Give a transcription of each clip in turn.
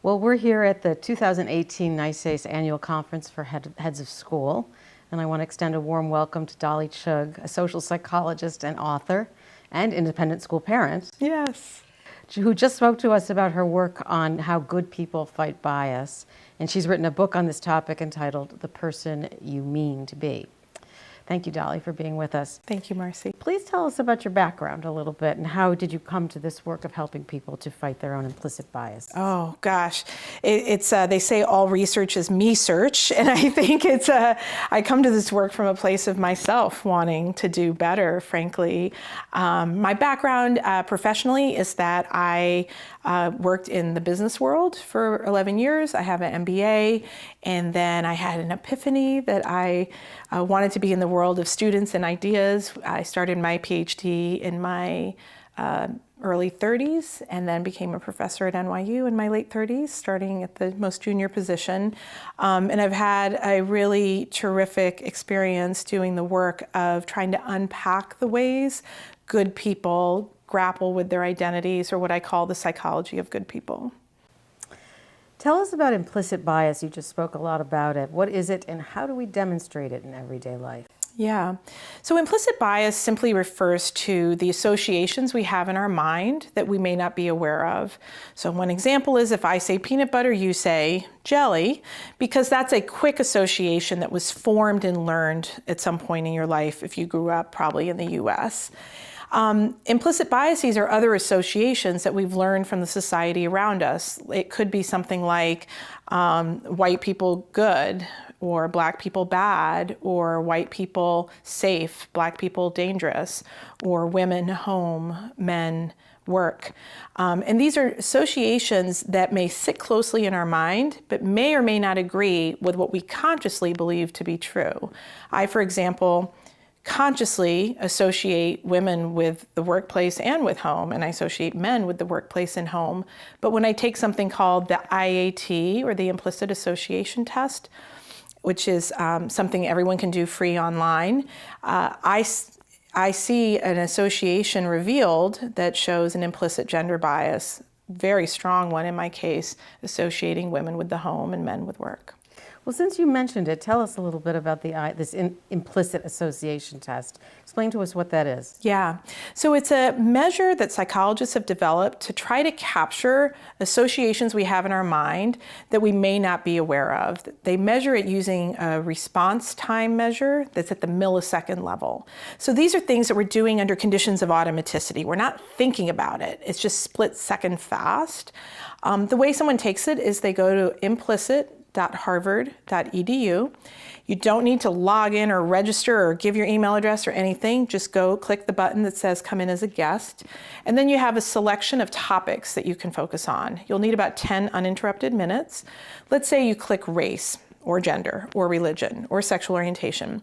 Well, we're here at the 2018 NYSAIS Annual Conference for Heads of School, and I want to extend a warm welcome to Dolly Chugh, a social psychologist and author and independent school parent. Yes. Who just spoke to us about her work on how good people fight bias, and she's written a book on this topic entitled The Person You Mean to Be. Thank you, Dolly, for being with us. Thank you, Marcy. Please tell us about your background a little bit, and how did you come to this work of helping people to fight their own implicit bias? Oh, gosh. It's they say all research is me search, and I think I come to this work from a place of myself wanting to do better, frankly. My background professionally is that I worked in the business world for 11 years. I have an MBA, and then I had an epiphany that I wanted to be in the world of students and ideas. I started my PhD in my early 30s and then became a professor at NYU in my late 30s, starting at the most junior position. And I've had a really terrific experience doing the work of trying to unpack the ways good people grapple with their identities, or what I call the psychology of good people. Tell us about implicit bias. You just spoke a lot about it. What is it, and how do we demonstrate it in everyday life? Yeah. So implicit bias simply refers to the associations we have in our mind that we may not be aware of. So one example is if I say peanut butter, you say jelly, because that's a quick association that was formed and learned at some point in your life if you grew up probably in the US. Implicit biases are other associations that we've learned from the society around us. It could be something like white people good, or black people bad, or white people safe, black people dangerous, or women home, men work. And these are associations that may sit closely in our mind, but may or may not agree with what we consciously believe to be true. I, for example, consciously associate women with the workplace and with home, and I associate men with the workplace and home. But when I take something called the IAT, or the implicit association test, which is something everyone can do free online, I see an association revealed that shows an implicit gender bias, very strong one in my case, associating women with the home and men with work. Well, since you mentioned it, tell us a little bit about this implicit association test. Explain to us what that is. Yeah. So it's a measure that psychologists have developed to try to capture associations we have in our mind that we may not be aware of. They measure it using a response time measure that's at the millisecond level. So these are things that we're doing under conditions of automaticity. We're not thinking about it. It's just split second fast. The way someone takes it is they go to implicit.harvard.edu. You don't need to log in or register or give your email address or anything. Just go click the button that says come in as a guest. And then you have a selection of topics that you can focus on. You'll need about 10 uninterrupted minutes. Let's say you click race, or gender, or religion, or sexual orientation.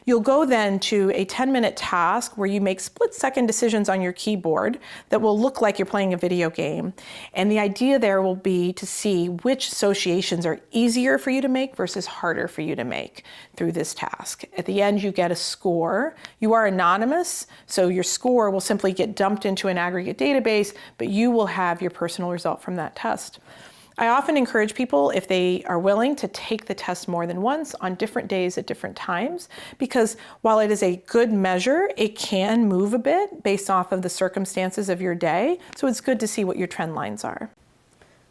You'll go then to a 10-minute task where you make split-second decisions on your keyboard that will look like you're playing a video game. And the idea there will be to see which associations are easier for you to make versus harder for you to make through this task. At the end, you get a score. You are anonymous, so your score will simply get dumped into an aggregate database, but you will have your personal result from that test. I often encourage people, if they are willing, to take the test more than once on different days at different times, because while it is a good measure, it can move a bit based off of the circumstances of your day. So it's good to see what your trend lines are.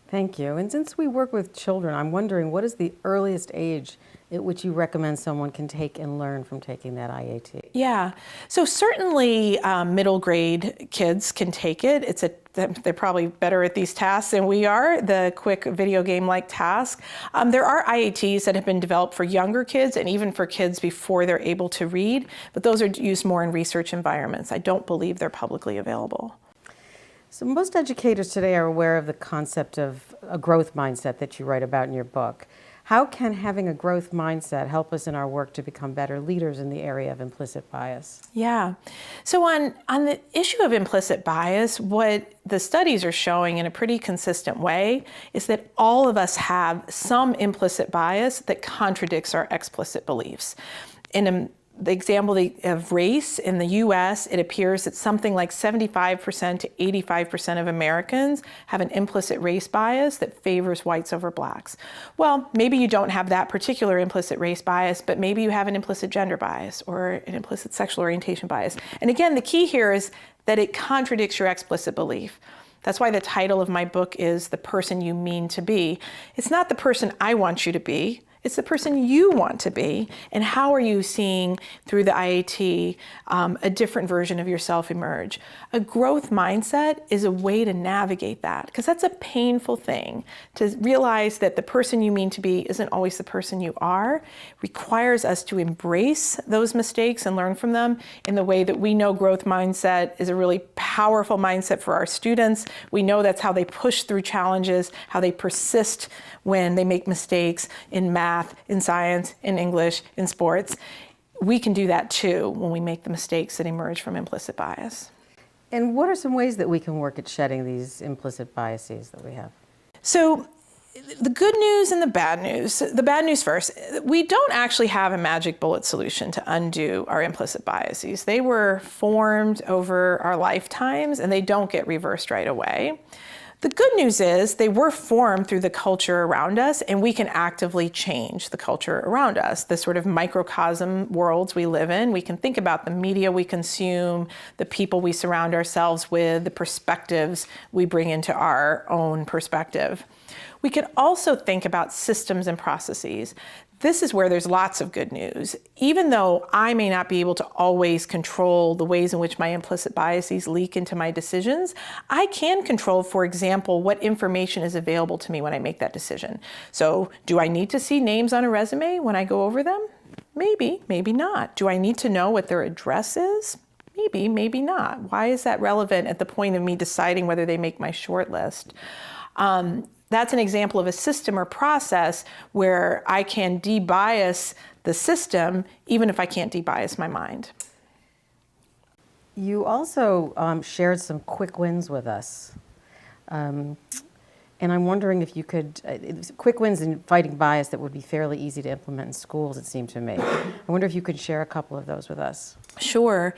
Thank you. And since we work with children, I'm wondering, what is the earliest age at which you recommend someone can take and learn from taking that IAT? Yeah, so certainly middle grade kids can take it. They're probably better at these tasks than we are, the quick video game-like task. There are IATs that have been developed for younger kids and even for kids before they're able to read, but those are used more in research environments. I don't believe they're publicly available. So most educators today are aware of the concept of a growth mindset that you write about in your book. How can having a growth mindset help us in our work to become better leaders in the area of implicit bias? Yeah. So on the issue of implicit bias, what the studies are showing in a pretty consistent way is that all of us have some implicit bias that contradicts our explicit beliefs. In a the example of race in the US, it appears that something like 75% to 85% of Americans have an implicit race bias that favors whites over blacks. Well, maybe you don't have that particular implicit race bias, but maybe you have an implicit gender bias or an implicit sexual orientation bias. And again, the key here is that it contradicts your explicit belief. That's why the title of my book is The Person You Mean to Be. It's not the person I want you to be. It's the person you want to be, and how are you seeing through the IAT a different version of yourself emerge. A growth mindset is a way to navigate that, because that's a painful thing. To realize that the person you mean to be isn't always the person you are requires us to embrace those mistakes and learn from them in the way that we know growth mindset is a really powerful mindset for our students. We know that's how they push through challenges, how they persist when they make mistakes in math, in science, in English, in sports. We can do that too when we make the mistakes that emerge from implicit bias. And what are some ways that we can work at shedding these implicit biases that we have? So the good news and the bad news. The bad news first, we don't actually have a magic bullet solution to undo our implicit biases. They were formed over our lifetimes and they don't get reversed right away. The good news is they were formed through the culture around us, and we can actively change the culture around us, the sort of microcosm worlds we live in. We can think about the media we consume, the people we surround ourselves with, the perspectives we bring into our own perspective. We can also think about systems and processes. This is where there's lots of good news. Even though I may not be able to always control the ways in which my implicit biases leak into my decisions, I can control, for example, what information is available to me when I make that decision. So do I need to see names on a resume when I go over them? Maybe, maybe not. Do I need to know what their address is? Maybe, maybe not. Why is that relevant at the point of me deciding whether they make my short list? That's an example of a system or process where I can debias the system, even if I can't debias my mind. You also shared some quick wins with us. And I'm wondering if you could, quick wins in fighting bias that would be fairly easy to implement in schools, it seemed to me. I wonder if you could share a couple of those with us. Sure.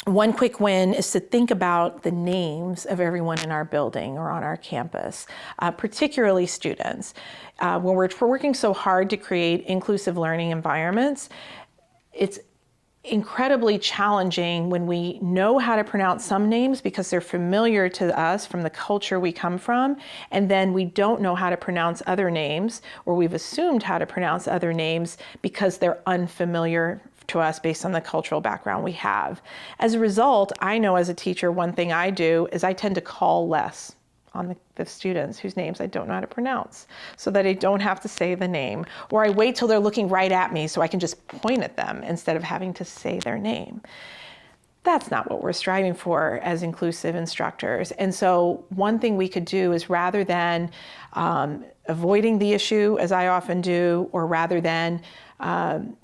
One quick win is to think about the names of everyone in our building or on our campus, particularly students. When we're working so hard to create inclusive learning environments, it's incredibly challenging when we know how to pronounce some names because they're familiar to us from the culture we come from, and then we don't know how to pronounce other names, or we've assumed how to pronounce other names because they're unfamiliar to us based on the cultural background we have. As a result, I know as a teacher, one thing I do is I tend to call less on the students whose names I don't know how to pronounce, so that I don't have to say the name. Or I wait till they're looking right at me so I can just point at them instead of having to say their name. That's not what we're striving for as inclusive instructors. And so one thing we could do is, rather than avoiding the issue, as I often do, or rather than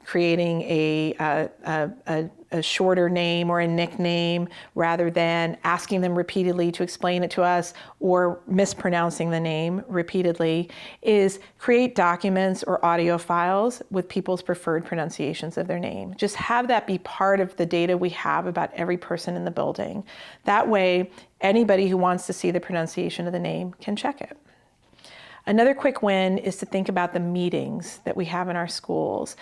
creating a shorter name or a nickname, rather than asking them repeatedly to explain it to us or mispronouncing the name repeatedly, is create documents or audio files with people's preferred pronunciations of their name. Just have that be part of the data we have about every person in the building. That way, anybody who wants to see the pronunciation of the name can check it. Another quick win is to think about the meetings that we have in our schools.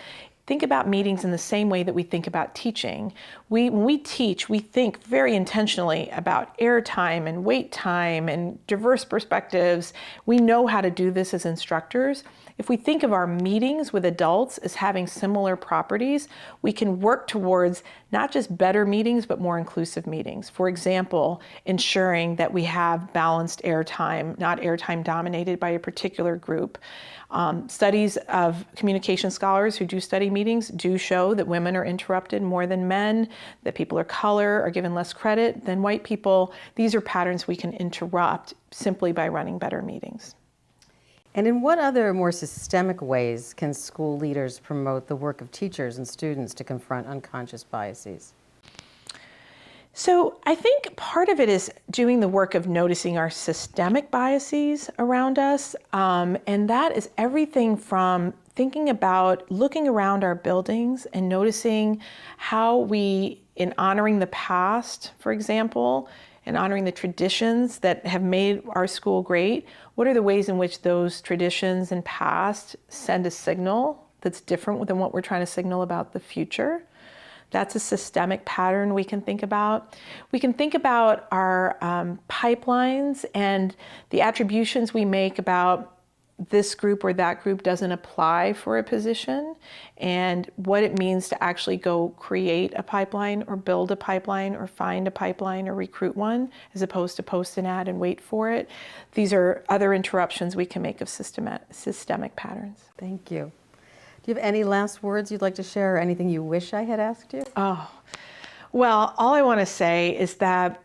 Think about meetings in the same way that we think about teaching. When we teach, we think very intentionally about airtime and wait time and diverse perspectives. We know how to do this as instructors. If we think of our meetings with adults as having similar properties, we can work towards not just better meetings, but more inclusive meetings. For example, ensuring that we have balanced airtime, not airtime dominated by a particular group. Studies of communication scholars who do study meetings do show that women are interrupted more than men, that people of color are given less credit than white people. These are patterns we can interrupt simply by running better meetings. And in what other more systemic ways can school leaders promote the work of teachers and students to confront unconscious biases? So I think part of it is doing the work of noticing our systemic biases around us. And that is everything from thinking about looking around our buildings and noticing how we, in honoring the past, for example, and honoring the traditions that have made our school great, what are the ways in which those traditions and past send a signal that's different than what we're trying to signal about the future? That's a systemic pattern we can think about. We can think about our pipelines and the attributions we make about this group or that group doesn't apply for a position, and what it means to actually go create a pipeline or build a pipeline or find a pipeline or recruit one, as opposed to post an ad and wait for it. These are other interruptions we can make of systemic patterns. Thank you. Do you have any last words you'd like to share, or anything you wish I had asked you? Oh, well, all I want to say is that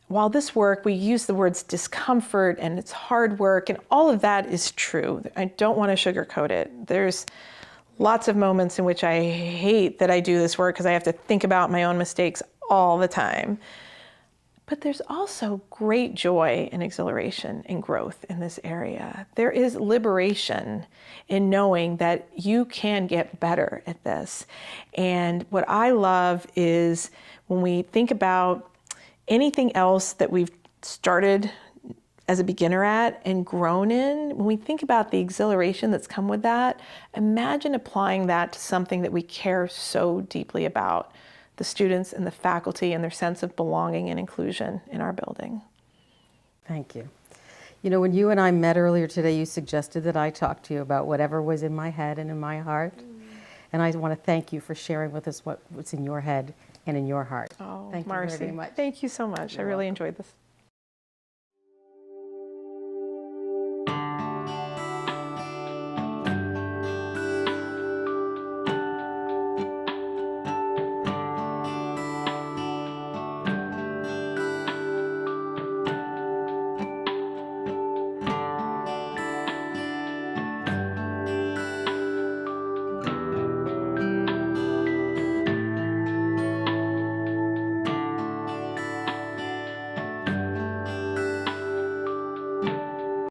while this work, we use the words discomfort and it's hard work, and all of that is true. I don't want to sugarcoat it. There's lots of moments in which I hate that I do this work because I have to think about my own mistakes all the time. But there's also great joy and exhilaration and growth in this area. There is liberation in knowing that you can get better at this. And what I love is when we think about anything else that we've started as a beginner at and grown in, when we think about the exhilaration that's come with that, imagine applying that to something that we care so deeply about, the students and the faculty and their sense of belonging and inclusion in our building. Thank you. You know, when you and I met earlier today, you suggested that I talk to you about whatever was in my head and in my heart. And I want to thank you for sharing with us what's in your head and in your heart. Oh, thank Marcy, you very much. Thank you so much. I really enjoyed this.